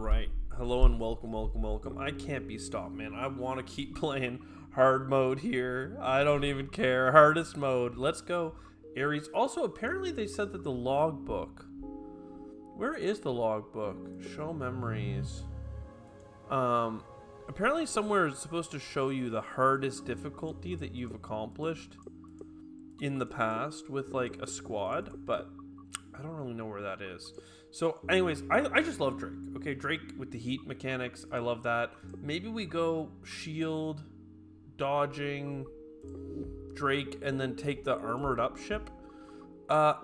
Alright, hello and welcome. I can't be stopped, man. I want to keep playing hard mode here. I don't even care. Hardest mode. Let's go. Ares. Also, apparently they said that the logbook. Where is the logbook? Show memories. Apparently somewhere it's supposed to show you the hardest difficulty that you've accomplished in the past with like a squad, but I don't really know where that is. So anyways, I just love Drake. Okay, Drake with the heat mechanics, I love that. Maybe we go shield, dodging, Drake, and then take the armored up ship. A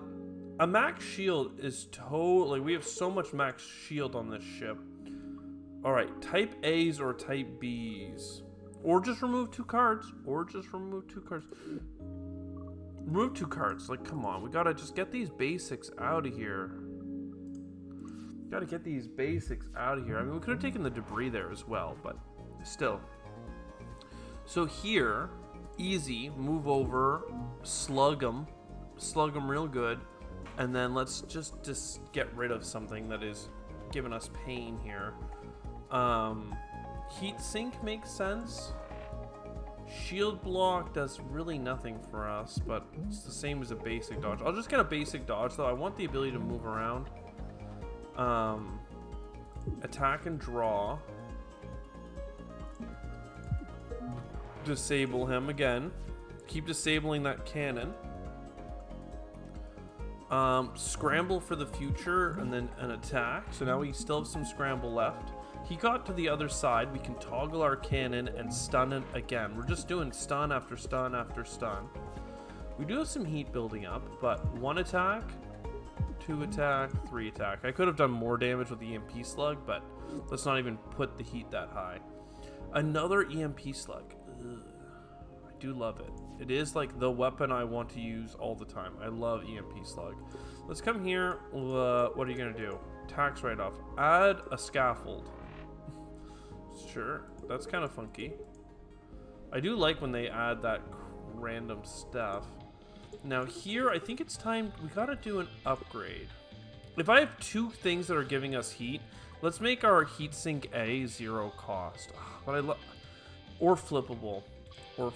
max shield is totally... we have so much max shield on this ship. Alright, type A's or type B's. Or just remove two cards. Remove two cards. Like, come on. We gotta just get these basics out of here. I mean, we could have taken the debris there as well, but still. So here, easy, move over, slug them real good, and then let's just get rid of something that is giving us pain here. Heat sink makes sense. Shield block does really nothing for us, but it's the same as a basic dodge. I'll just get a basic dodge, though. I want the ability to move around. Attack and draw. Disable him again. Keep disabling that cannon. Scramble for the future and then an attack. So now we still have some scramble left. He got to the other side. We can toggle our cannon and stun it again. We're just doing stun after stun after stun. We do have some heat building up, but 1 attack, 2 attack, 3 attack. I could have done more damage with the EMP slug, but let's not even put the heat that high. Another EMP slug. Ugh. I do love it. It is like the weapon I want to use all the time. I love EMP slug. Let's come here. What are you going to do? Tax right off. Add a scaffold. Sure. That's kind of funky. I do like when they add that random stuff. Now here, I think it's time, we gotta do an upgrade. If I have 2 things that are giving us heat, let's make our heatsink A 0 cost. But I love, or flippable. Oh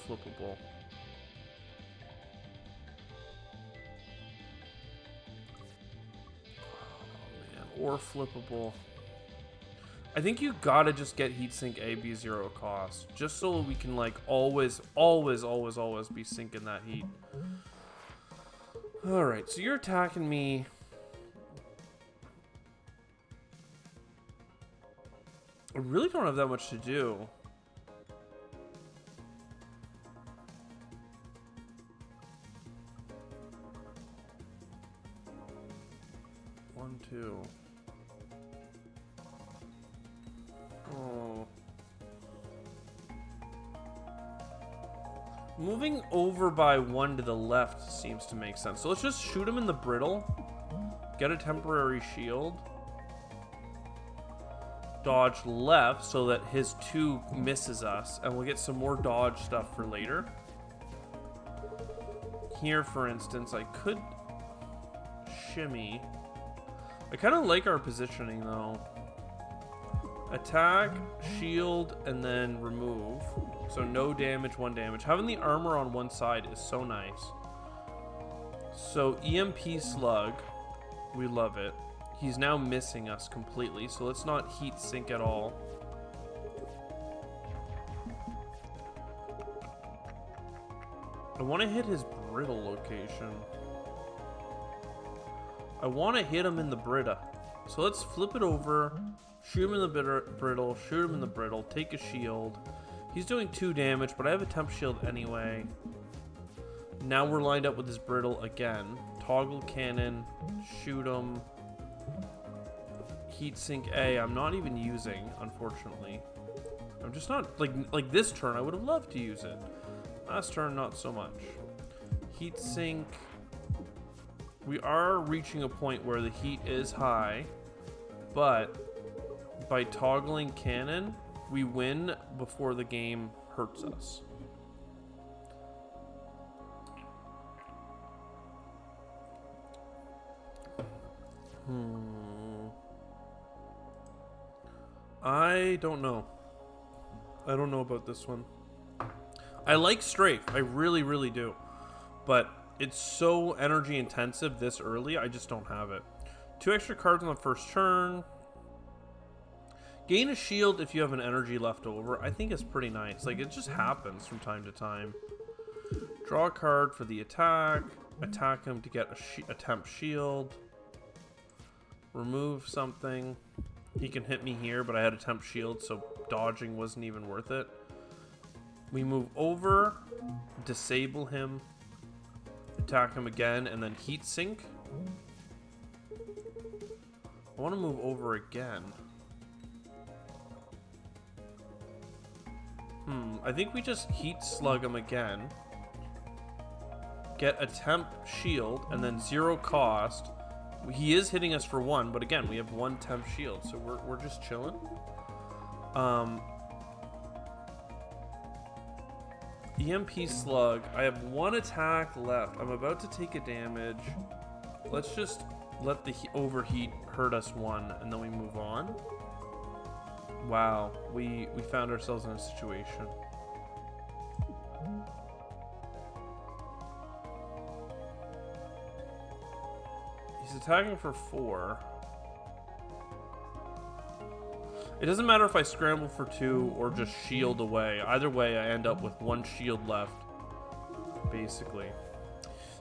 man, or flippable. I think you gotta just get heatsink A be 0 cost, just so we can like always be sinking that heat. Alright, so you're attacking me. I really don't have that much to do. One, two. Oh. Moving over by 1 to the left seems to make sense. So let's just shoot him in the brittle. Get a temporary shield. Dodge left so that his 2 misses us. And we'll get some more dodge stuff for later. Here, for instance, I could shimmy. I kind of like our positioning, though. Attack, shield, and then remove. So no damage, 1 damage. Having the armor on one side is so nice. So EMP slug, we love it. He's now missing us completely, so let's not heat sink at all. I want to hit his brittle location. I want to hit him in the Brita. So let's flip it over, shoot him in the brittle, shoot him in the brittle, take a shield. He's doing 2 damage, but I have a temp shield anyway. Now we're lined up with his brittle again. Toggle cannon, shoot him. Heatsink A, I'm not even using, unfortunately. I'm just not, like this turn, I would have loved to use it. Last turn, not so much. Heatsink. We are reaching a point where the heat is high, but by toggling cannon, we win before the game hurts us. I don't know. I don't know about this one. I like strafe. I really, really do. But it's so energy intensive this early, I just don't have it. 2 extra cards on the first turn. Gain a shield if you have an energy left over. I think it's pretty nice. Like, it just happens from time to time. Draw a card for the attack. Attack him to get a temp shield. Remove something. He can hit me here, but I had a temp shield, so dodging wasn't even worth it. We move over. Disable him. Attack him again, and then heat sink. I want to move over again. I think we just heat slug him again. Get a temp shield, and then 0 cost. He is hitting us for 1, but again, we have 1 temp shield, so we're just chilling. EMP slug. I have 1 attack left. I'm about to take a damage. Let's just let the overheat hurt us 1, and then we move on. Wow, we found ourselves in a situation. He's attacking for 4. It doesn't matter if I scramble for 2 or just shield away. Either way, I end up with 1 shield left, basically.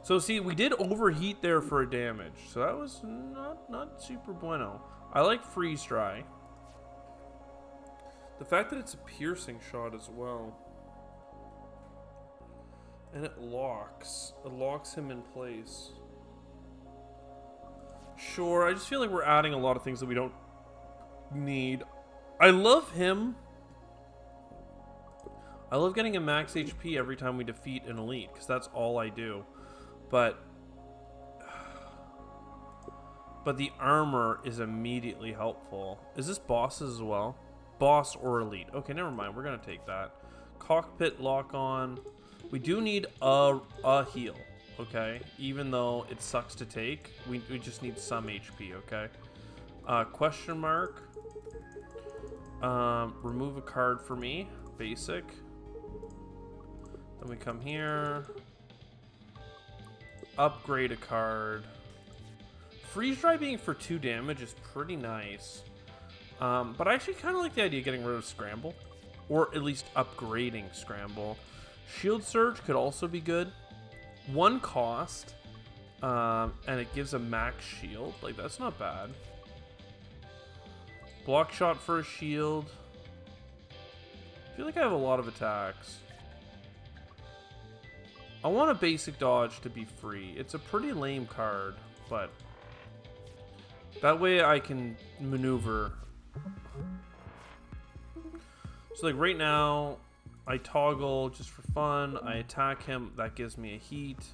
So see, we did overheat there for a damage, so that was not super bueno. I like freeze dry. The fact that it's a piercing shot as well, and it locks him in place. Sure, I just feel like we're adding a lot of things that we don't need. I love him. I love getting a max HP every time we defeat an elite, because that's all I do. But the armor is immediately helpful. Is this bosses as well? Boss or elite. Okay, never mind. We're going to take that. Cockpit lock on. We do need a heal, okay? Even though it sucks to take, we just need some HP, okay? Question mark. Remove a card for me. Basic. Then we come here. Upgrade a card. Freeze dry being for 2 damage is pretty nice. But I actually kind of like the idea of getting rid of Scramble. Or at least upgrading Scramble. Shield Surge could also be good. 1 cost. And it gives a max shield. Like, that's not bad. Block shot for a shield. I feel like I have a lot of attacks. I want a basic dodge to be free. It's a pretty lame card, but that way I can maneuver. So like right now, I toggle just for fun. I attack him. That gives me a heat.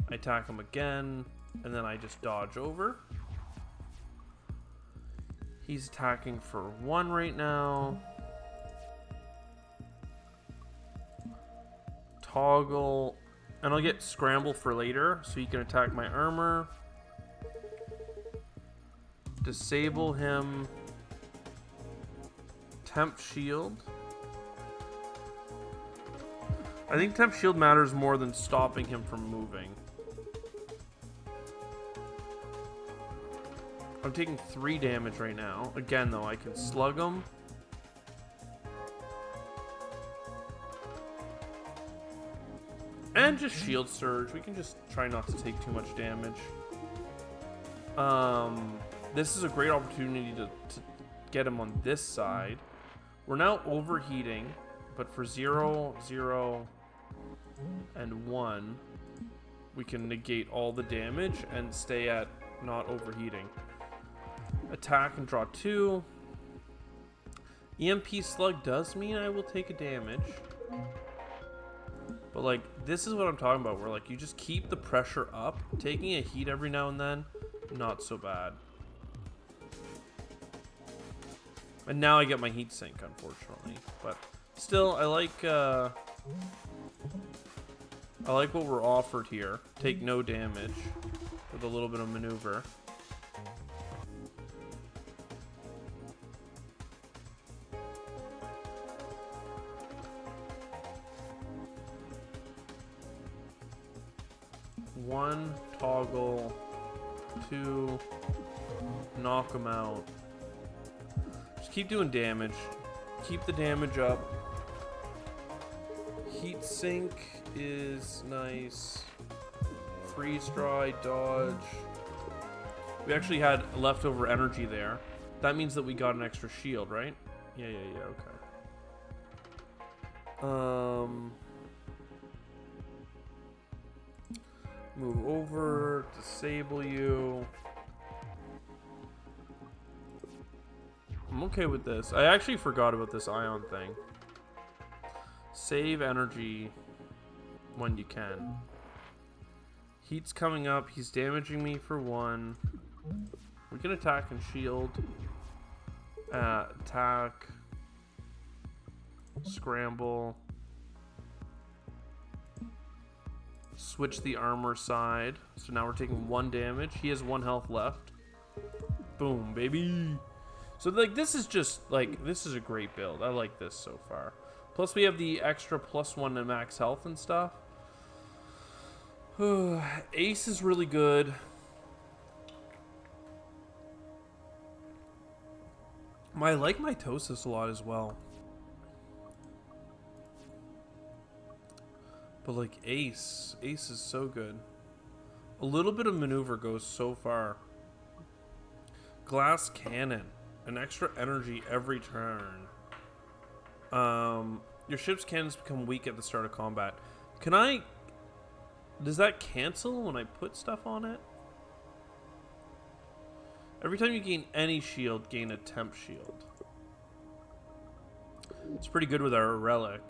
I attack him again, and then I just dodge over. He's attacking for 1 right now. Toggle, and I'll get Scramble for later, so he can attack my armor. Disable him. Temp shield. I think temp shield matters more than stopping him from moving. I'm taking 3 damage right now. Again, though, I can slug him. And just shield surge. We can just try not to take too much damage. This is a great opportunity to get him on this side. We're now overheating, but for 0, 0, and 1, we can negate all the damage and stay at not overheating. Attack and draw 2. EMP slug does mean I will take a damage. But like, this is what I'm talking about, where like you just keep the pressure up. Taking a heat every now and then, not so bad. And now I get my heat sink, unfortunately. But still, I like what we're offered here. Take no damage with a little bit of maneuver. 1, toggle. 2, knock him out. Just keep doing damage. Keep the damage up. Heat sink is nice. Freeze dry, dodge. We actually had leftover energy there. That means that we got an extra shield, right? Yeah, okay. Move over, disable you. I'm okay with this. I actually forgot about this ion thing. Save energy when you can. Heat's coming up. He's damaging me for 1. We can attack and shield. Attack. Scramble. Switch the armor side. So now we're taking 1 damage. He has 1 health left. Boom, baby. So like this is just like this is a great build. I like this so far. Plus we have the extra +1 to max health and stuff. Ace is really good. I like mitosis a lot as well. But like Ace is so good. A little bit of maneuver goes so far. Glass cannon, an extra energy every turn. Your ship's cannons become weak at the start of combat. Does that cancel when I put stuff on it? Every time you gain any shield, gain a temp shield. It's pretty good with our relic.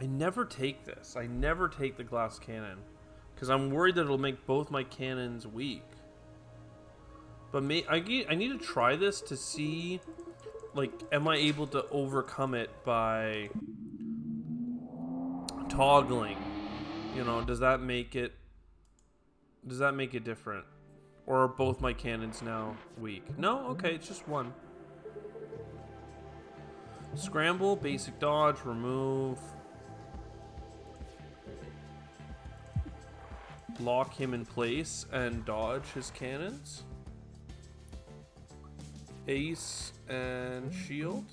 I never take this. I never take the glass cannon. Because I'm worried that it'll make both my cannons weak. But I need to try this to see, like, am I able to overcome it by toggling? You know, does that make it different? Or are both my cannons now weak? No? Okay, it's just 1. Scramble, basic dodge, remove. Lock him in place and dodge his cannons. Ace and shield.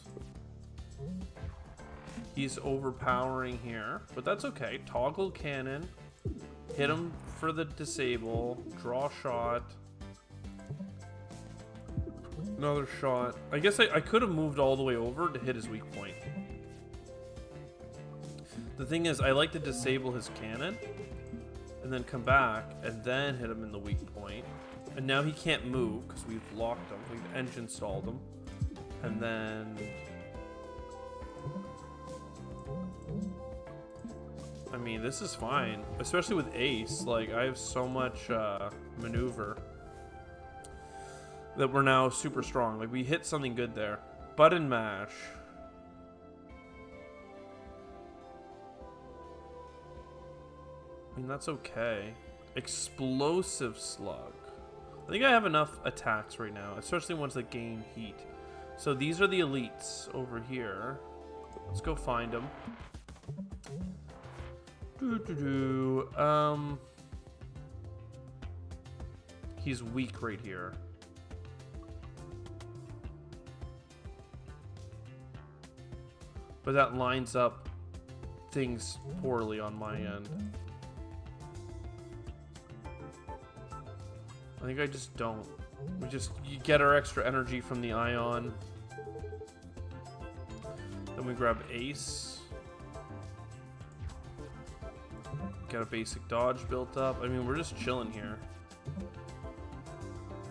He's overpowering here, but that's okay. Toggle cannon. Hit him for the disable. Draw shot. Another shot. I guess I could have moved all the way over to hit his weak point. The thing is, I like to disable his cannon and then come back and then hit him in the weak point. And now he can't move because we've locked him. We've engine stalled him. And then... I mean, this is fine. Especially with Ace. Like, I have so much maneuver that we're now super strong. Like, we hit something good there. Button mash. I mean, that's okay. Explosive slug. I think I have enough attacks right now, especially ones that gain heat. So these are the elites over here. Let's go find them. He's weak right here. But that lines up things poorly on my end. I think I just don't. You get our extra energy from the ion. Then we grab Ace. Got a basic dodge built up. I mean, we're just chilling here.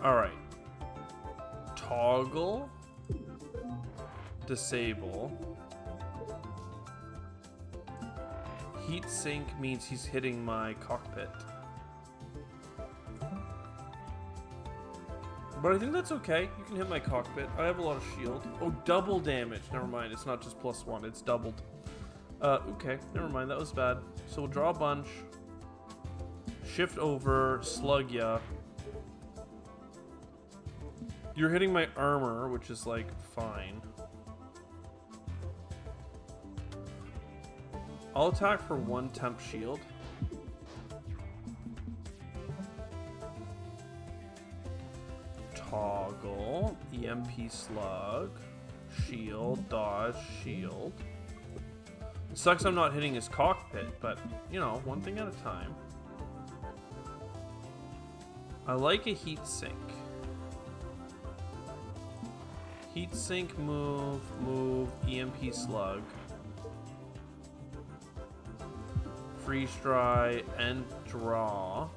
Alright. Toggle. Disable. Heat sink means he's hitting my cockpit. But I think that's okay. You can hit my cockpit. I have a lot of shield. Oh, double damage. Never mind. It's not just +1. It's doubled. Okay. Never mind. That was bad. So we'll draw a bunch. Shift over. Slug ya. You're hitting my armor, which is, like, fine. I'll attack for 1 temp shield. Toggle, EMP slug, shield, dodge, shield. It sucks I'm not hitting his cockpit, but, you know, one thing at a time. I like a heat sink. Heat sink, move, EMP slug. Freeze dry, and draw.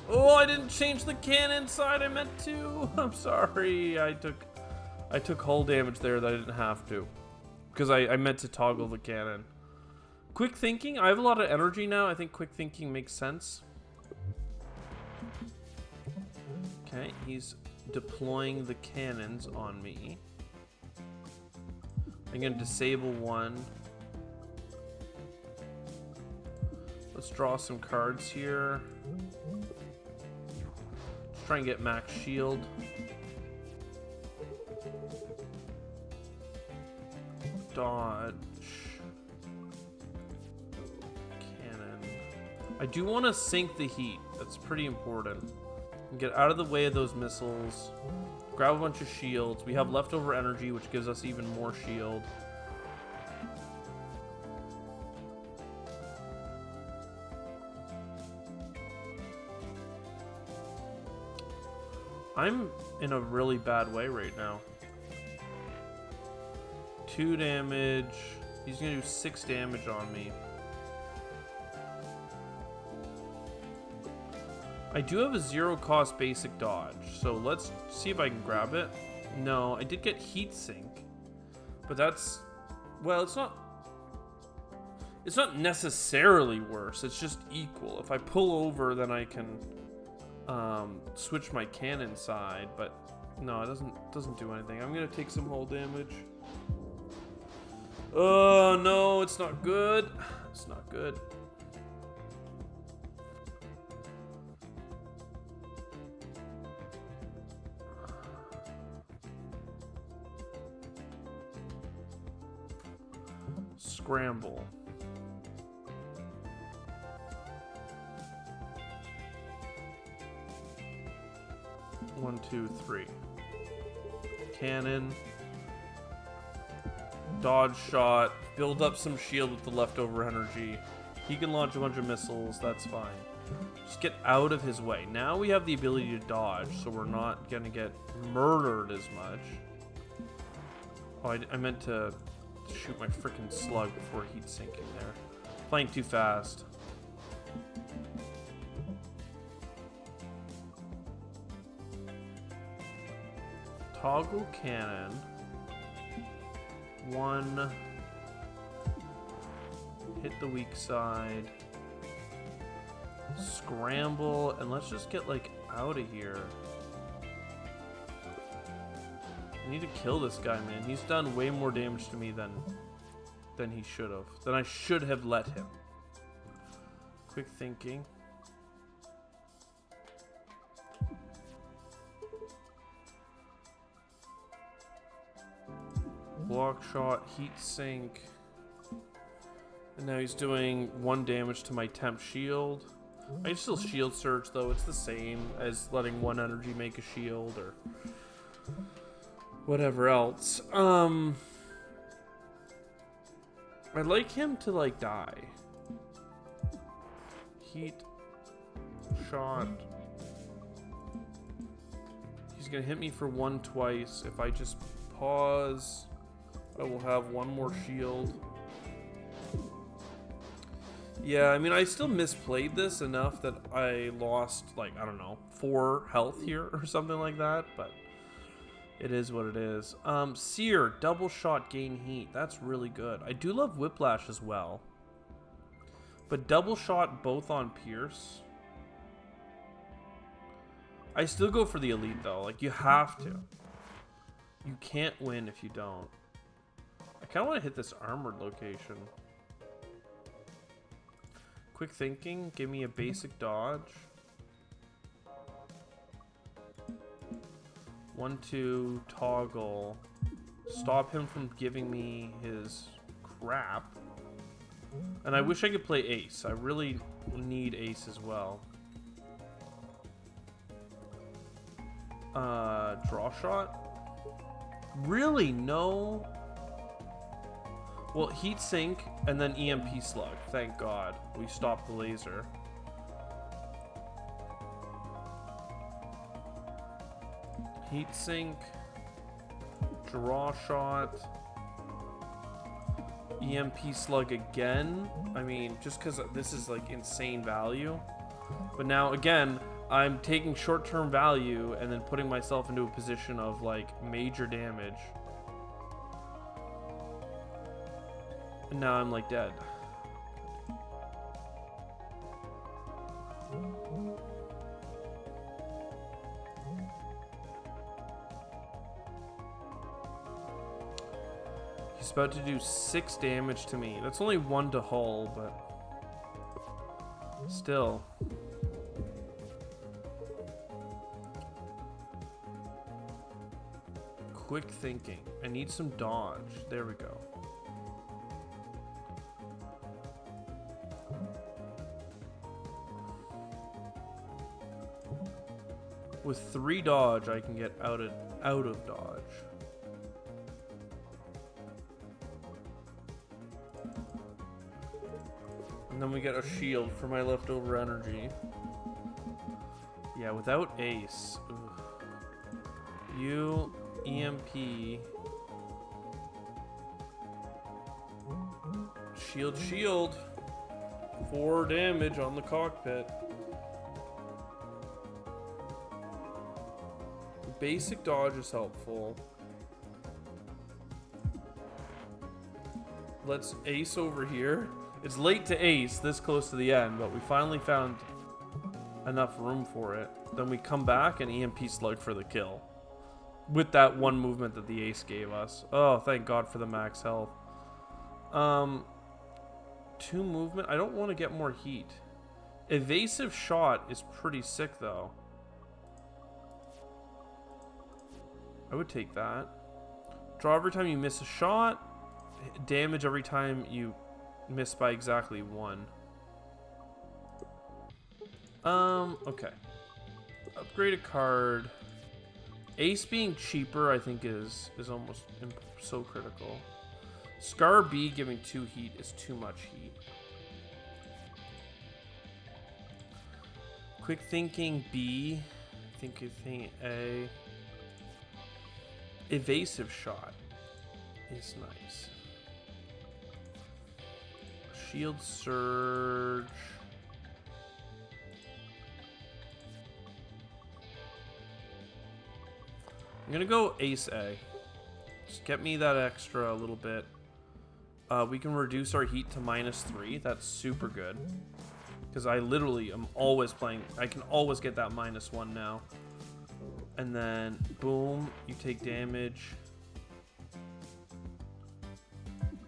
Oh, I didn't change the cannon side I meant to. I'm sorry. I took hull damage there that I didn't have to. Because I meant to toggle the cannon. Quick thinking. I have a lot of energy now. I think quick thinking makes sense. Okay, he's deploying the cannons on me. I'm going to disable one. Let's draw some cards here. Let's try and get max shield. Dodge. Cannon. I do want to sink the heat. That's pretty important. Get out of the way of those missiles. Grab a bunch of shields. We have leftover energy, which gives us even more shield. I'm in a really bad way right now. 2 damage. He's gonna do 6 damage on me. I do have a 0 cost basic dodge, so let's see if I can grab it. No, I did get heat sink, but that's, well, it's not necessarily worse. It's just equal. If I pull over, then I can switch my cannon side, but no, it doesn't do anything. I'm gonna take some hull damage. Oh no, it's not good. It's not good. Scramble. One, two, three. Cannon. Dodge shot. Build up some shield with the leftover energy. He can launch a bunch of missiles. That's fine. Just get out of his way. Now we have the ability to dodge, so we're not going to get murdered as much. Oh, I meant to shoot my freaking slug before heat sinking there. Playing too fast. Toggle cannon. 1. Hit the weak side. Scramble, and let's just get like out of here. I need to kill this guy, man. He's done way more damage to me than he should have. Than I should have let him. Quick thinking. Block shot, heat sink. And now he's doing 1 damage to my temp shield. I can still shield surge though. It's the same as letting 1 energy make a shield or whatever else. I'd like him to like die. Heat shot. He's gonna hit me for 1 twice. If I just pause, I will have 1 more shield. Yeah, I mean, I still misplayed this enough that I lost, like, I don't know, 4 health here or something like that, but it is what it is. Sear, double shot, gain heat. That's really good. I do love Whiplash as well. But double shot both on Pierce. I still go for the elite, though. Like, you have to. You can't win if you don't. I kind of want to hit this armored location. Quick thinking, give me a basic dodge. 1, 2, toggle. Stop him from giving me his crap. And I wish I could play ace. I really need ace as well. Draw shot? Really? No? Well, heat sink and then EMP slug. Thank God. We stopped the laser. Heat sink. Draw shot. EMP slug again. I mean, just because this is like insane value. But now, again, I'm taking short-term value and then putting myself into a position of like major damage. And now I'm like dead. He's about to do 6 damage to me. That's only 1 to hull, but still. Quick thinking. I need some dodge. There we go. With 3 dodge, I can get out of dodge. And then we get a shield for my leftover energy. Yeah, without ace. Ugh. You EMP. Shield. 4 damage on the cockpit. Basic dodge is helpful. Let's ace over here. It's late to ace this close to the end, but we finally found enough room for it. Then we come back and EMP slug for the kill. With that one movement that the ace gave us. Oh, thank God for the max health. 2 movement. I don't want to get more heat. Evasive shot is pretty sick though. I would take that. Draw every time you miss a shot. Damage every time you miss by exactly 1. Okay. Upgrade a card. Ace being cheaper, I think, is almost so critical. Scar B giving 2 heat is too much heat. Quick thinking B. Thinking A. Evasive shot is nice. Shield surge. I'm gonna go ace A. Just get me that extra a little bit. We can reduce our heat to -3. That's super good. Because I literally am always playing. I can always get that -1 now. And then, boom, you take damage.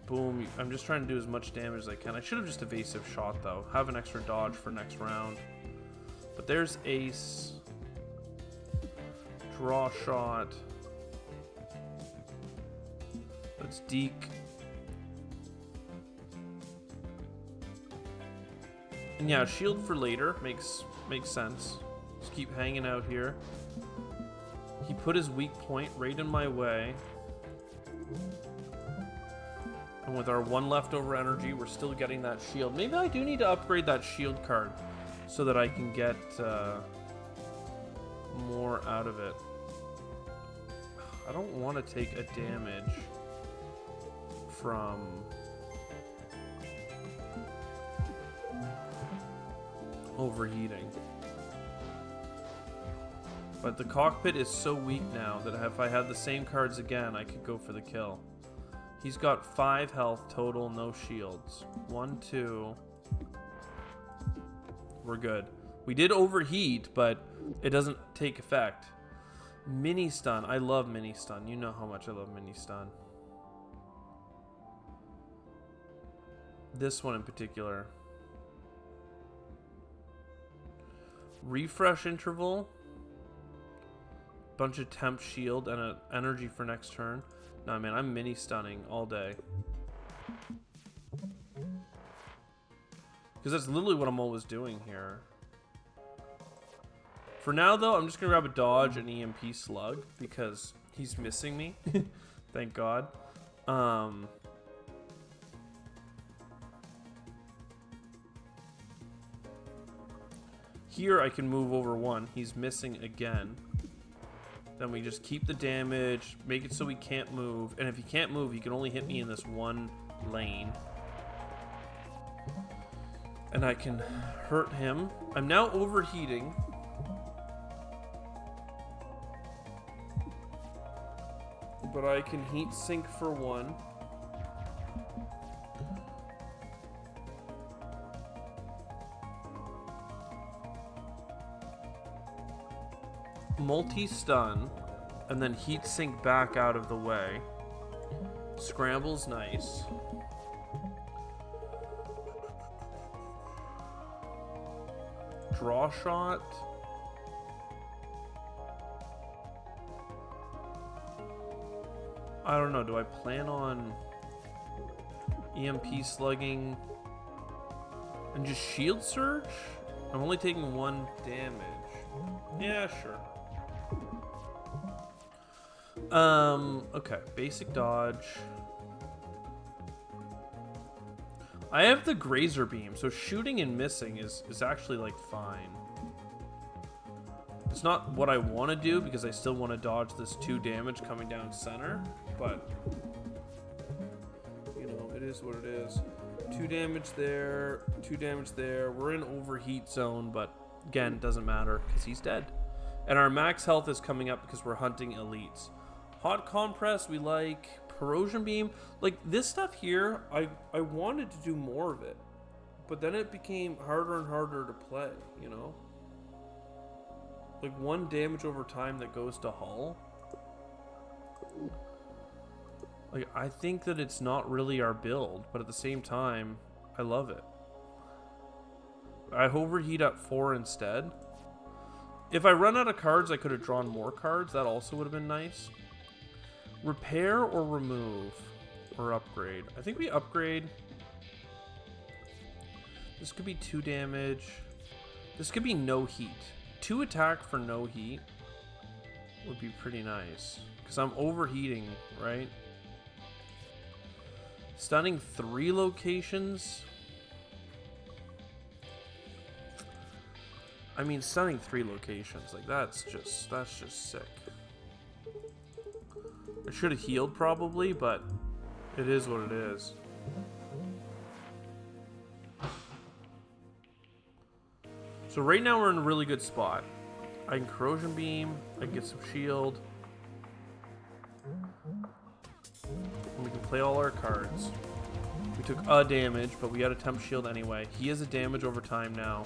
Boom. I'm just trying to do as much damage as I can. I should have just evasive shot, though. Have an extra dodge for next round. But there's ace. Draw shot. Let's deke. And yeah, shield for later makes sense. Just keep hanging out here. He put his weak point right in my way. And with our 1 leftover energy, we're still getting that shield. Maybe I do need to upgrade that shield card so that I can get more out of it. I don't want to take a damage from overheating. But the cockpit is so weak now that if I had the same cards again, I could go for the kill. He's got 5 health total, no shields. 1, 2. We're good. We did overheat, but it doesn't take effect. Mini stun. I love mini stun. You know how much I love mini stun. This one in particular. Refresh interval. Bunch of temp shield and an energy for next turn. Nah, man, I'm mini stunning all day. Because that's literally what I'm always doing here. For now, though, I'm just going to grab a dodge and EMP slug because he's missing me. Thank God. Here I can move over one. He's missing again. Then we just keep the damage, make it so he can't move. And if he can't move, he can only hit me in this one lane. And I can hurt him. I'm now overheating. But I can heat sink for one. Multi-stun, and then heat sink back out of the way. Scramble's nice. Draw shot. I don't know, do I plan on EMP slugging and just shield surge? I'm only taking 1 damage. Yeah, sure. Okay, basic dodge. I have the grazer beam, so shooting and missing is actually like fine. It's not what I want to do because I still want to dodge this 2 damage coming down center, but you know, it is what it is. 2 damage there, 2 damage there. We're in overheat zone, but again, doesn't matter because he's dead. And our max health is coming up because we're hunting elites. Hot compress, we like. Corrosion beam. Like, this stuff here, I wanted to do more of it. But then it became harder and harder to play, you know? Like, 1 damage over time that goes to hull. Like, I think that it's not really our build, but at the same time, I love it. I overheat at 4 instead. If I run out of cards, I could have drawn more cards. That also would have been nice. Repair or remove or upgrade? I think we upgrade. This could be 2 damage. This could be no heat. 2 attack for no heat would be pretty nice because I'm overheating, right? Stunning 3 locations. I mean, stunning 3 locations, like that's just sick. I should have healed probably, but it is what it is. So right now we're in a really good spot. I can corrosion beam, I can get some shield. And we can play all our cards. We took a damage, but we got a temp shield anyway. He has a damage over time now.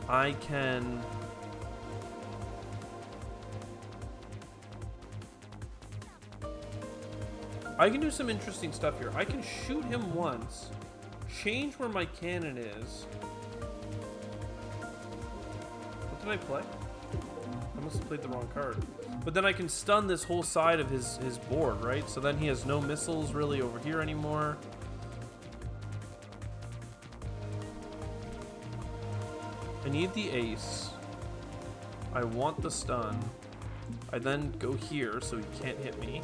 I can do some interesting stuff here. I can shoot him once, change where my cannon is. What did I play? I must have played the wrong card. But then I can stun this whole side of his board, right? So then he has no missiles really over here anymore. I need the ace. I want the stun. I then go here so he can't hit me.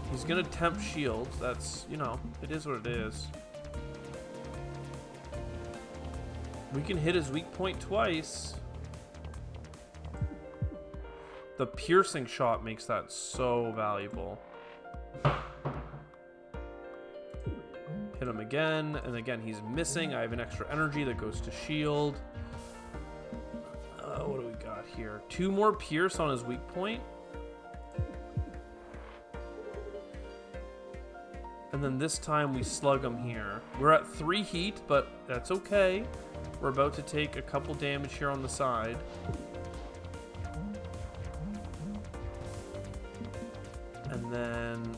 He's gonna temp shield. That's, you know, it is what it is. We can hit his weak point twice. The piercing shot makes that so valuable. Hit him again, and again he's missing. I have an extra energy that goes to shield. What do we got here? 2 more pierce on his weak point. And then this time we slug him here. We're at 3 heat, but that's okay. We're about to take a couple damage here on the side. And then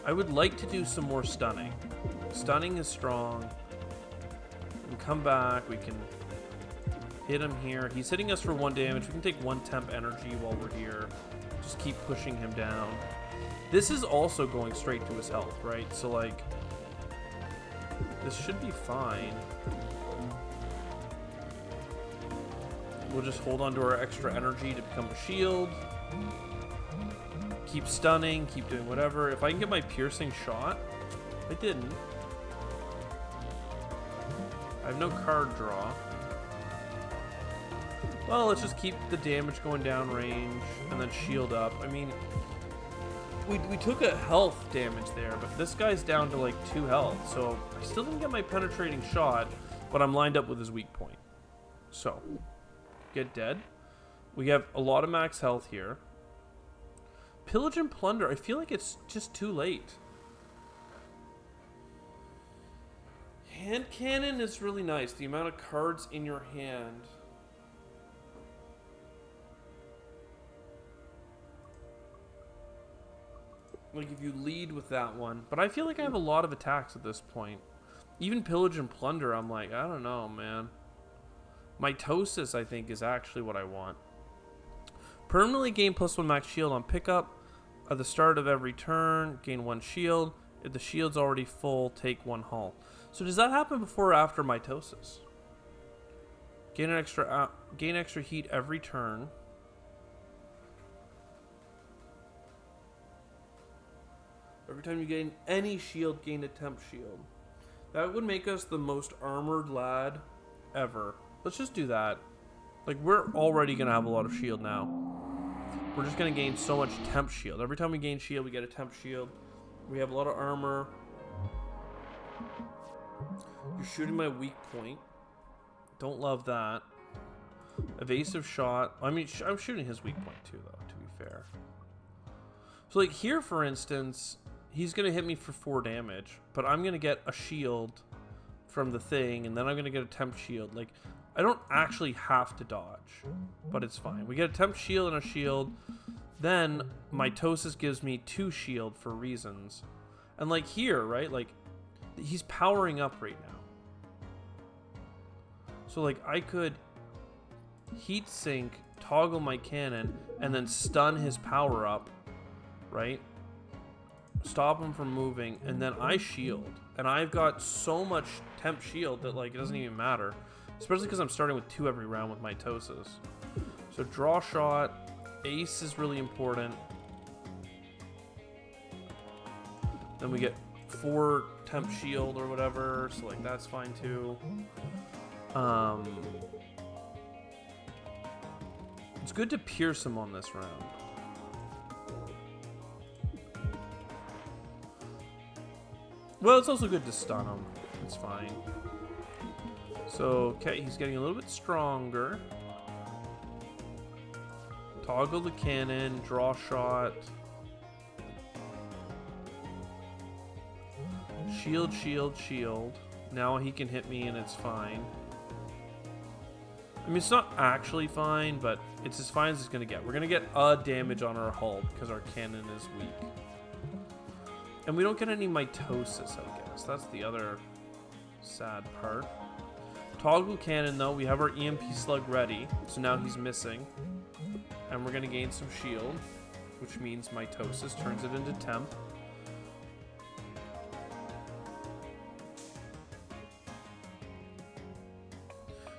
I would like to do some more stunning. Stunning is strong. We can come back. We can hit him here. He's hitting us for 1 damage. We can take 1 temp energy while we're here. Just keep pushing him down. This is also going straight to his health, right? So, like, this should be fine. We'll just hold on to our extra energy to become a shield. Keep stunning, keep doing whatever. If I can get my piercing shot, I didn't. I have no card draw. Well, let's just keep the damage going down range and then shield up. I mean, we took a health damage there, but this guy's down to like 2 health, so I still didn't get my penetrating shot, but I'm lined up with his weak point. So, get dead. We have a lot of max health here. Pillage and Plunder, I feel like it's just too late. Hand Cannon is really nice, the amount of cards in your hand. Like, if you lead with that one. But I feel like I have a lot of attacks at this point. Even Pillage and Plunder, I'm like, I don't know, man. Mitosis, I think, is actually what I want. Permanently gain +1 max shield on pickup. At the start of every turn, gain 1 shield. If the shield's already full, take 1 hull. So does that happen before or after Mitosis? Gain extra heat every turn. Every time you gain any shield, gain a temp shield. That would make us the most armored lad ever. Let's just do that. Like, we're already going to have a lot of shield now. We're just going to gain so much temp shield. Every time we gain shield, we get a temp shield. We have a lot of armor. You're shooting my weak point. Don't love that. Evasive shot. I mean, I'm shooting his weak point too, though, to be fair. So, like, here, for instance, he's going to hit me for 4 damage, but I'm going to get a shield from the thing, and then I'm going to get a temp shield. Like, I don't actually have to dodge, but it's fine. We get a temp shield and a shield. Then Mitosis gives me 2 shield for reasons. And, like, here, right? Like, he's powering up right now. So, like, I could heat sink, toggle my cannon, and then stun his power up, right? Stop him from moving, and then I shield. And I've got so much temp shield that, like, it doesn't even matter. Especially because I'm starting with 2 every round with Mitosis. So draw shot. Ace is really important. Then we get 4 temp shield or whatever. So, like, that's fine too. It's good to pierce him on this round. Well, it's also good to stun him. It's fine. So, okay, he's getting a little bit stronger. Toggle the cannon, draw shot. Shield, shield, shield. Now he can hit me and it's fine. I mean, it's not actually fine, but it's as fine as it's going to get. We're going to get a damage on our hull because our cannon is weak. And we don't get any Mitosis, I guess. That's the other sad part. Toggle cannon, though. We have our EMP slug ready. So now he's missing. And we're going to gain some shield, which means Mitosis turns it into temp.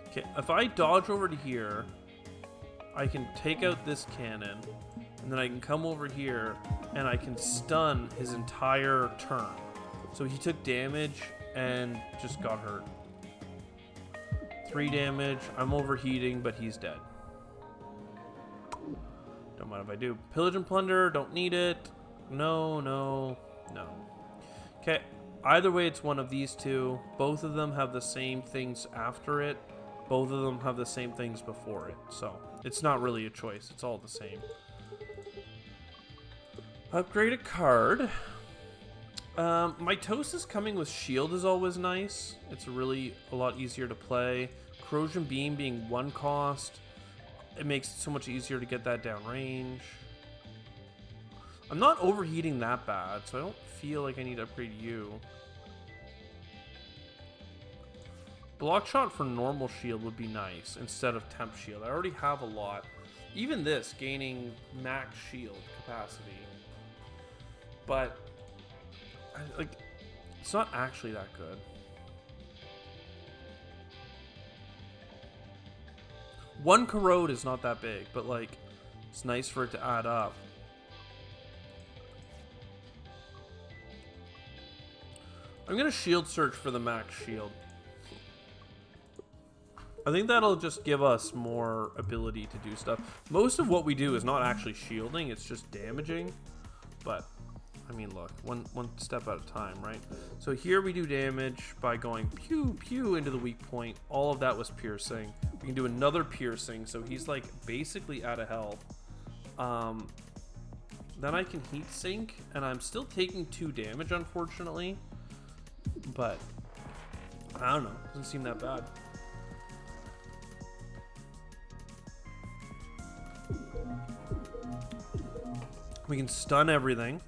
Okay, if I dodge over to here, I can take out this cannon, and then I can come over here, and I can stun his entire turn. So he took damage and just got hurt. 3 damage. I'm overheating, but he's dead. Don't mind if I do. Pillage and Plunder, don't need it. No, no, no. Okay, either way, it's one of these two. Both of them have the same things after it. Both of them have the same things before it. So, it's not really a choice. It's all the same. Upgrade a card. Mitosis coming with shield is always nice. It's really a lot easier to play. Corrosion Beam being 1 cost. It makes it so much easier to get that down range. I'm not overheating that bad, so I don't feel like I need to upgrade you. Block shot for normal shield would be nice instead of temp shield. I already have a lot. Even this, gaining max shield capacity. but like, it's not actually that good. One corrode is not that big, but like, it's nice for it to add up. I'm gonna shield search for the max shield. I think that'll just give us more ability to do stuff. Most of what we do is not actually shielding, it's just damaging. But, I mean, look, one step at a time, right? So here we do damage by going pew, pew into the weak point. All of that was piercing. We can do another piercing, so he's like basically out of health. Then I can heat sink, and I'm still taking 2 damage, unfortunately. But, I don't know, doesn't seem that bad. We can stun everything.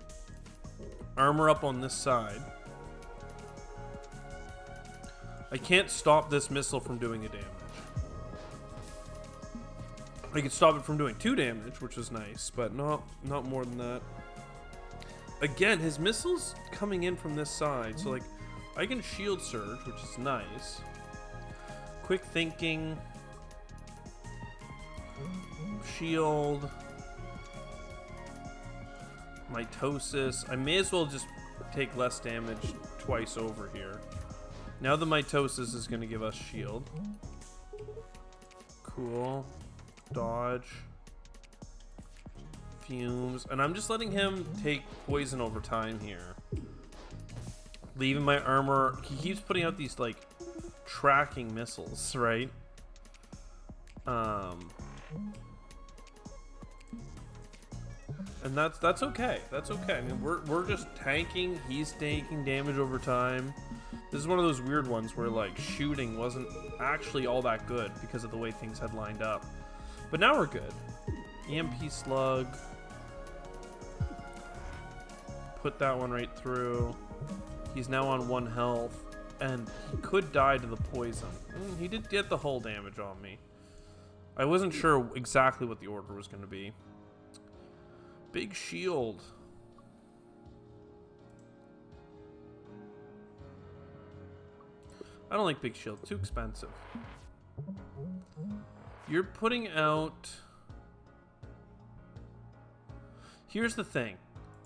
Armor up on this side. I can't stop this missile from doing a damage. I can stop it from doing 2 damage, which is nice, but not more than that. Again, his missile's coming in from this side, so like, I can shield surge, which is nice. Quick thinking. Shield. Mitosis. I may as well just take less damage twice over here. Now the mitosis is going to give us shield. Cool. Dodge. Fumes. And I'm just letting him take poison over time here. Leaving my armor. He keeps putting out these like tracking missiles, right? And that's okay. That's okay. I mean, we're just tanking. He's taking damage over time. This is one of those weird ones where like shooting wasn't actually all that good because of the way things had lined up. But now we're good. EMP slug. Put that one right through. He's now on 1 health, and he could die to the poison. He did get the hull damage on me. I wasn't sure exactly what the order was going to be. Big shield. I don't like big shield. Too expensive. You're putting out... Here's the thing.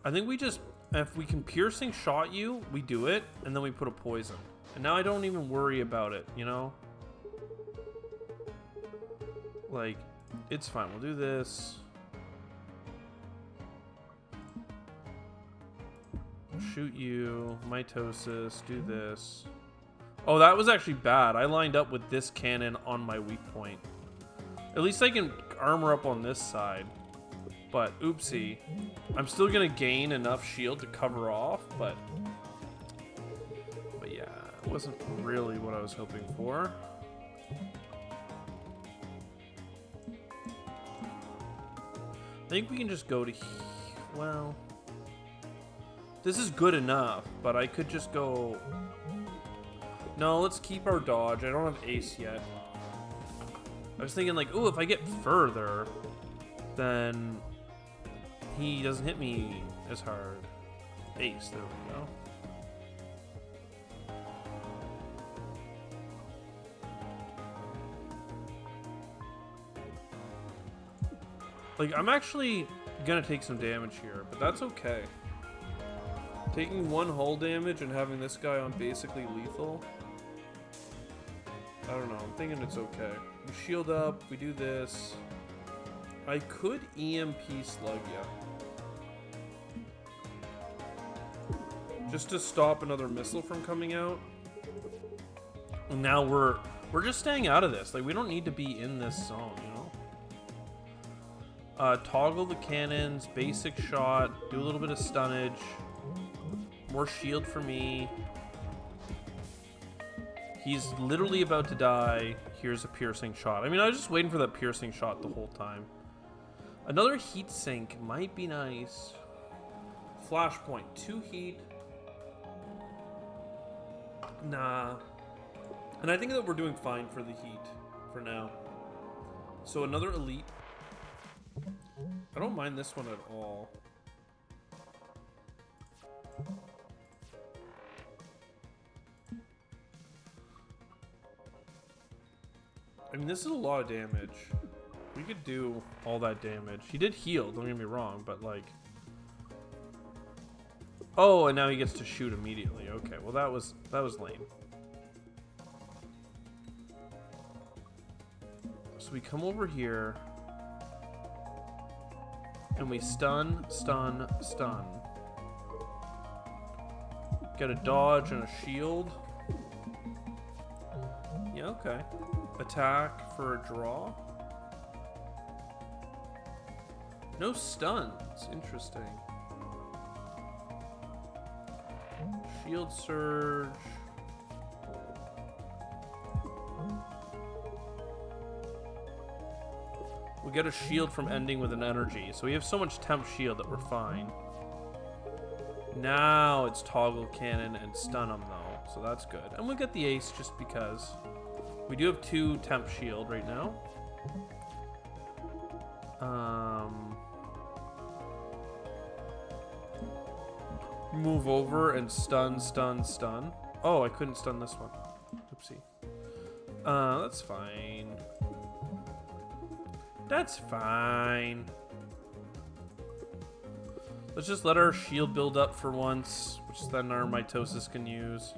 I think we just... If we can piercing shot you, we do it, and then we put a poison. And now I don't even worry about it, you know? Like, it's fine. We'll do this. Shoot you. Mitosis. Do this. Oh, that was actually bad. I lined up with this cannon on my weak point. At least I can armor up on this side. But, oopsie. I'm still going to gain enough shield to cover off, but yeah, it wasn't really what I was hoping for. I think we can just go to... Well... This is good enough, but I could just go... No, let's keep our dodge. I don't have ace yet. I was thinking like, ooh, if I get further, then he doesn't hit me as hard. Ace, there we go. Like, I'm actually gonna take some damage here, but that's okay. Taking 1 hull damage and having this guy on basically lethal. I don't know, I'm thinking it's okay. We shield up, we do this. I could EMP slug ya. Just to stop another missile from coming out. And now we're just staying out of this. Like, we don't need to be in this zone, you know? Toggle the cannons, basic shot, do a little bit of stunnage. More shield for me. He's literally about to die. Here's a piercing shot. I mean, I was just waiting for that piercing shot the whole time. Another heat sink might be nice. Flashpoint, 2 heat. Nah. And I think that we're doing fine for the heat for now. So another elite. I don't mind this one at all. I mean, this is a lot of damage. We could do all that damage. He did heal, don't get me wrong, but like... Oh, and now he gets to shoot immediately. Okay, well that was lame. So we come over here. And we stun, stun, stun. Get a dodge and a shield. Yeah, okay. Attack for a draw. No stuns. Interesting. Shield surge. We get a shield from ending with an energy. So we have so much temp shield that we're fine. Now it's toggle cannon and stun them though. So that's good. And we'll get the ace just because. We do have 2 temp shield right now. Move over and stun, stun, stun. Oh, I couldn't stun this one. Oopsie. That's fine. That's fine. Let's just let our shield build up for once, which then our mitosis can use.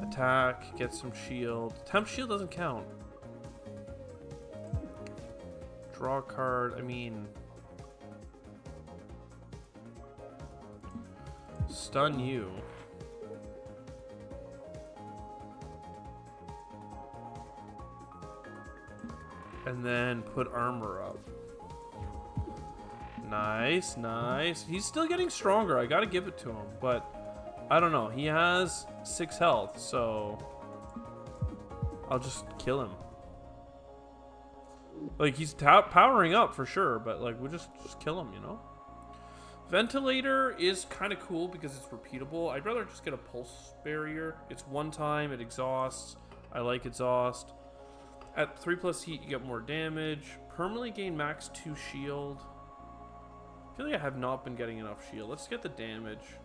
Attack, get some shield. Temp shield doesn't count. Draw a card, I mean... Stun you. And then put armor up. Nice, nice. He's still getting stronger. I gotta give it to him, but I don't know. He has 6 health, so I'll just kill him. Like, he's powering up for sure, but like, we'll just kill him, you know? Ventilator is kind of cool because it's repeatable. I'd rather just get a pulse barrier. It's one time, it exhausts. I like exhaust. At 3+ heat, you get more damage. Permanently gain max 2 shield. I feel like I have not been getting enough shield. Let's get the damage.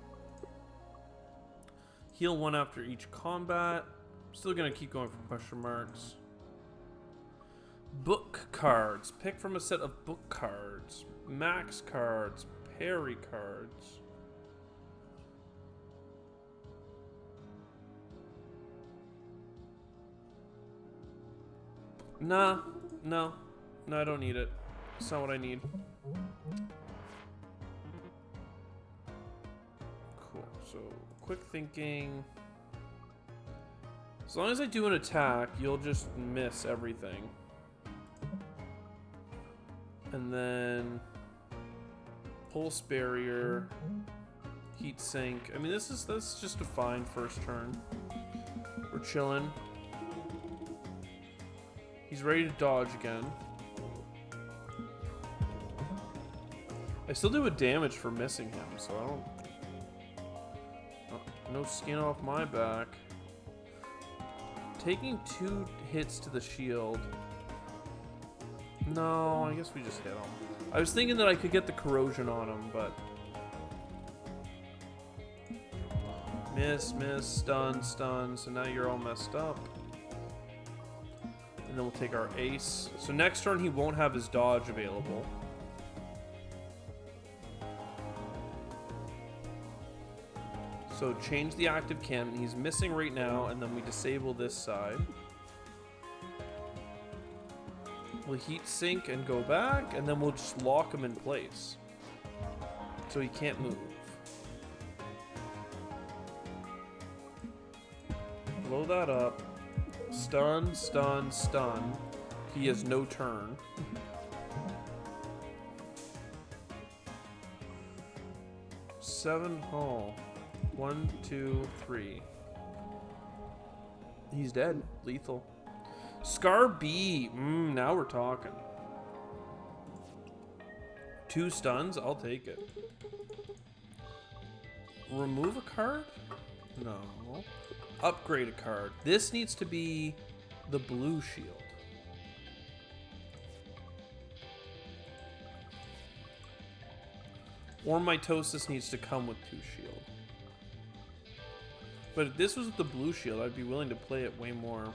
Heal 1 after each combat. Still gonna keep going for question marks. Book cards. Pick from a set of book cards. Max cards. Parry cards. Nah, no, I don't need it. It's not what I need. Cool, so quick thinking. As long as I do an attack, you'll just miss everything. And then pulse barrier, heat sink. I mean, that's just a fine first turn. We're chilling. He's ready to dodge again. I still do a damage for missing him, so I don't... no skin off my back. Taking 2 hits to the shield. No, I guess we just hit him. I was thinking that I could get the corrosion on him, but... Miss, stun, stun. So now you're all messed up. And then we'll take our ace. So next turn he won't have his dodge available. So change the active cannon. He's missing right now, and then we disable this side. We'll heat sink and go back, and then we'll just lock him in place. So he can't move. Blow that up. Stun, stun, stun. He has no turn. Seven. Oh. 1, 2, 3. He's dead. Lethal. Scar B. Now we're talking. 2 stuns. I'll take it. Remove a card? No. Upgrade a card. This needs to be the blue shield. Or Mitosis needs to come with 2 shield. But if this was with the blue shield, I'd be willing to play it way more.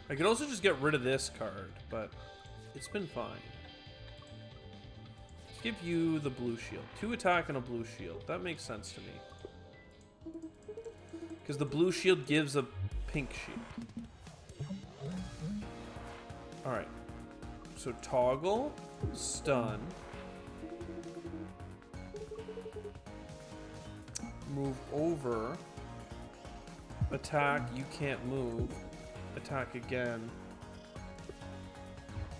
I could also just get rid of this card, but it's been fine. Let's give you the blue shield. 2 attack and a blue shield. That makes sense to me. Because the blue shield gives a pink shield. Alright. So toggle, stun. Move over. Attack, you can't move. Attack again.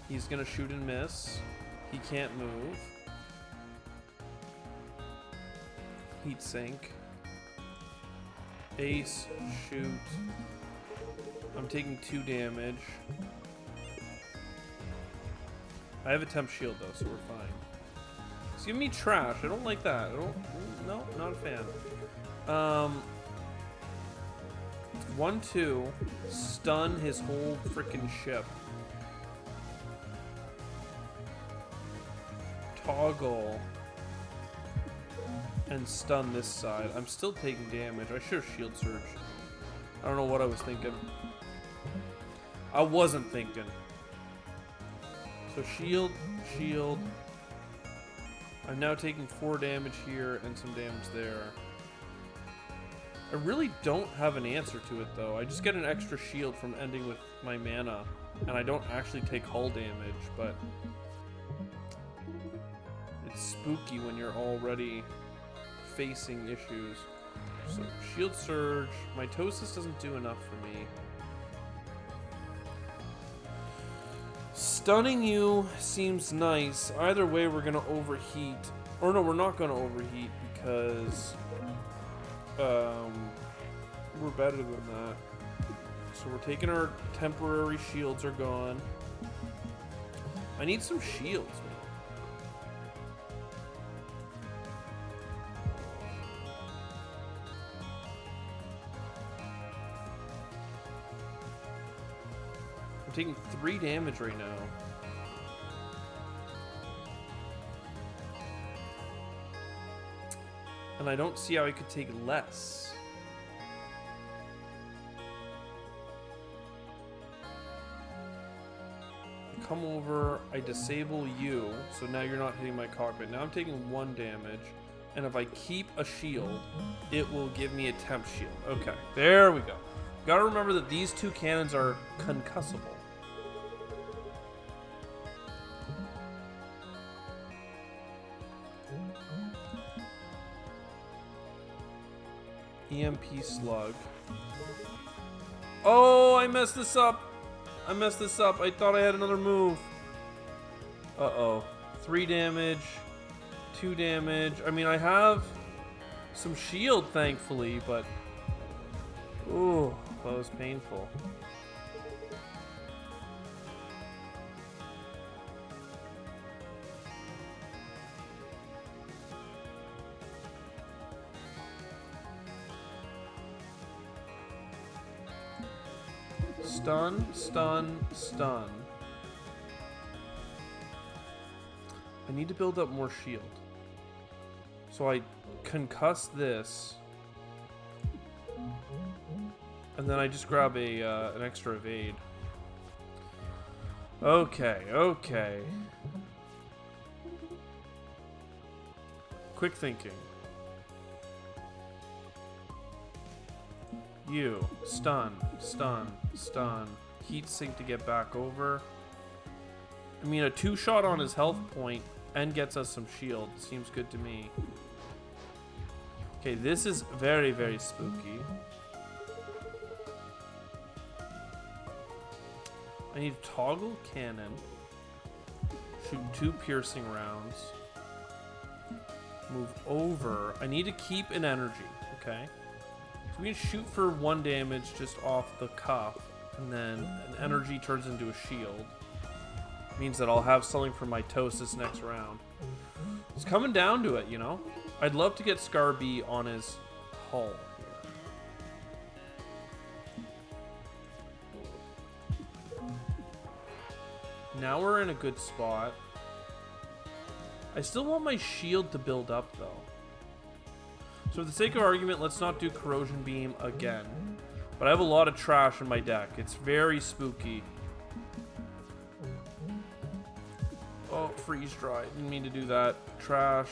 He's gonna shoot and miss. He can't move. Heat sink. Ace, shoot. I'm taking 2 damage. I have a temp shield though, so we're fine. It's giving me trash. I don't like that. No, not a fan. 1-2, stun his whole freaking ship. Toggle and stun this side. I'm still taking damage. I should have shield surge. I don't know what I was thinking. I wasn't thinking. So shield, shield. I'm now taking 4 damage here and some damage there. I really don't have an answer to it though. I just get an extra shield from ending with my mana, and I don't actually take hull damage, but it's spooky when you're already facing issues. So shield surge, Mitosis doesn't do enough for me. Stunning you seems nice. Either way, we're gonna overheat. Or no, we're not gonna overheat because we're better than that. So we're taking our temporary shields are gone. I need some shields, man. I'm taking 3 damage right now. And I don't see how I could take less. I come over, I disable you, so now you're not hitting my cockpit. Now I'm taking 1 damage, and if I keep a shield, it will give me a temp shield. Okay, there we go. Gotta remember that these 2 cannons are concussable. EMP slug. Oh, I messed this up. I messed this up. I thought I had another move. Uh-oh. 3 damage. 2 damage. I mean, I have some shield, thankfully, but... Ooh, that was painful. Stun, stun, stun. I need to build up more shield. So I concuss this. And then I just grab an extra evade. Okay, okay. Quick thinking. You. Stun. Stun. Stun. Heat sink to get back over. I mean, a 2-shot on his health point and gets us some shield. Seems good to me. Okay, this is very, very spooky. I need to toggle cannon. Shoot 2 piercing rounds. Move over. I need to keep an energy, okay? So we can shoot for 1 damage just off the cuff, and then an energy turns into a shield. Means that I'll have something for Mitosis next round. It's coming down to it, you know? I'd love to get Scarby on his hull here. Now we're in a good spot. I still want my shield to build up, though. So for the sake of argument, let's not do Corrosion Beam again. But I have a lot of trash in my deck. It's very spooky. Oh, Freeze Dry. Didn't mean to do that. Trash.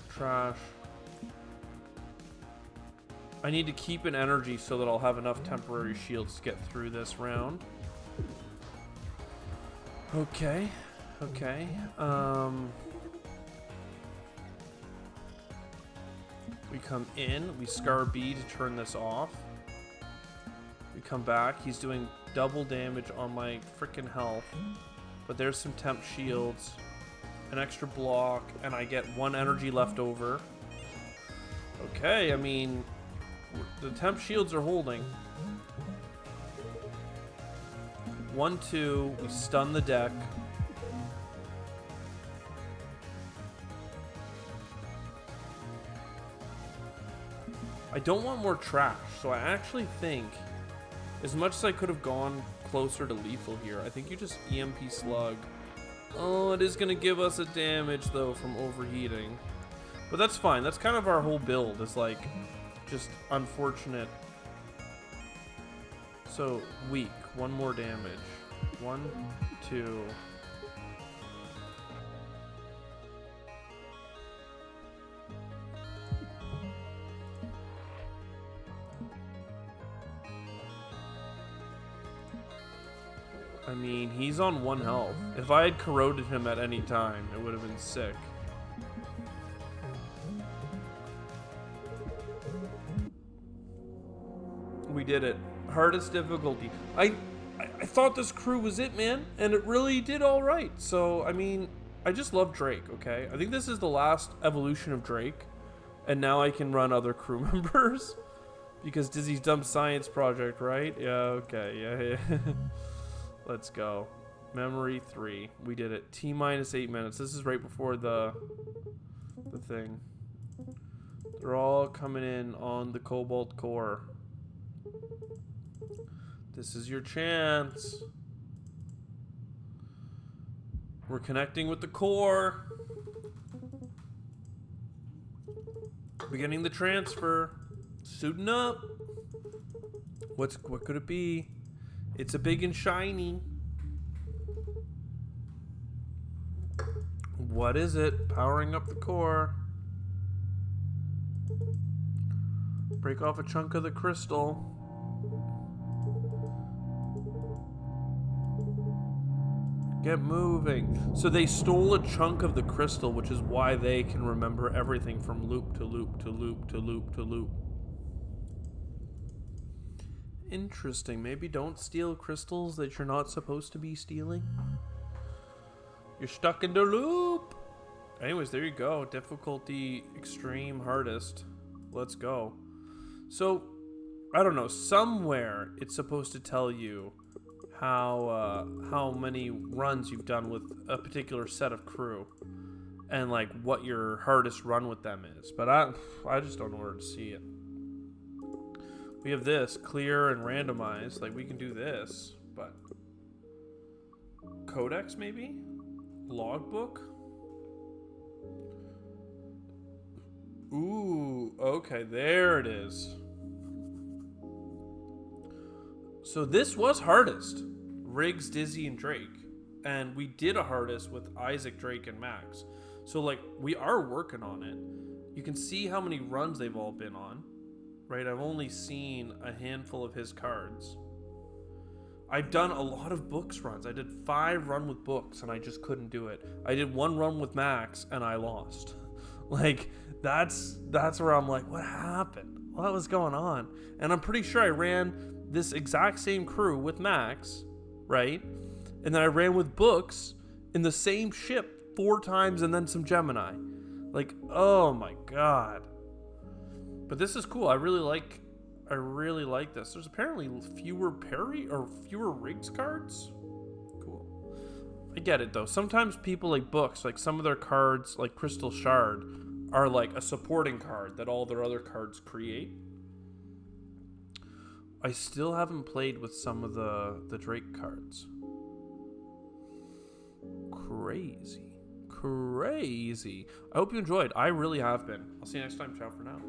Trash. I need to keep an energy so that I'll have enough temporary shields to get through this round. Okay. Okay. We come in. We Scar B to turn this off. We come back. He's doing double damage on my freaking health. But there's some temp shields. An extra block. And I get 1 energy left over. Okay, I mean... the temp shields are holding. 1, 2. We stun the deck. I don't want more trash, so I actually think, as much as I could have gone closer to lethal here, I think you just EMP Slug. Oh, it is going to give us a damage, though, from overheating. But that's fine. That's kind of our whole build, is like... just unfortunate. So weak. 1 more damage. 1, 2. I mean, he's on 1 health. If I had corroded him at any time, it would have been sick. We did it. Hardest difficulty. I thought this crew was it, man, and it really did all right. So, I mean, I just love Drake, okay? I think this is the last evolution of Drake, and now I can run other crew members because Dizzy's Dumb Science Project, right? Yeah, okay, yeah. Let's go. Memory 3. We did it. T-minus 8 minutes. This is right before the thing. They're all coming in on the Cobalt core. This is your chance. We're connecting with the core. Beginning the transfer. Suiting up. What could it be? It's a big and shiny. What is it? Powering up the core. Break off a chunk of the crystal. Get moving. So they stole a chunk of the crystal, which is why they can remember everything from loop to loop to loop to loop to loop. Interesting. Maybe don't steal crystals that you're not supposed to be stealing. You're stuck in the loop. Anyways, there you go. Difficulty extreme hardest. Let's go. So, I don't know. Somewhere it's supposed to tell you how many runs you've done with a particular set of crew, and like what your hardest run with them is. But I just don't know where to see it. We have this clear and randomize. Like we can do this, but codex maybe, logbook. Ooh, okay, there it is. So this was hardest. Riggs, Dizzy, and Drake. And we did a hardest with Isaac, Drake, and Max. So, like, we are working on it. You can see how many runs they've all been on. Right? I've only seen a handful of his cards. I've done a lot of books runs. I did 5 run with books, and I just couldn't do it. I did 1 run with Max, and I lost. Like, that's where I'm like, what happened? What was going on? And I'm pretty sure I ran this exact same crew with Max, right? And then I ran with books in the same ship 4 times and then some Gemini. Like, oh my god. But this is cool. I really like this. There's apparently fewer parry or fewer Riggs cards. Cool. I get it though. Sometimes people like books, like some of their cards, like Crystal Shard, are like a supporting card that all their other cards create. I still haven't played with some of the Drake cards. Crazy. I hope you enjoyed. I really have been. I'll see you next time. Ciao for now.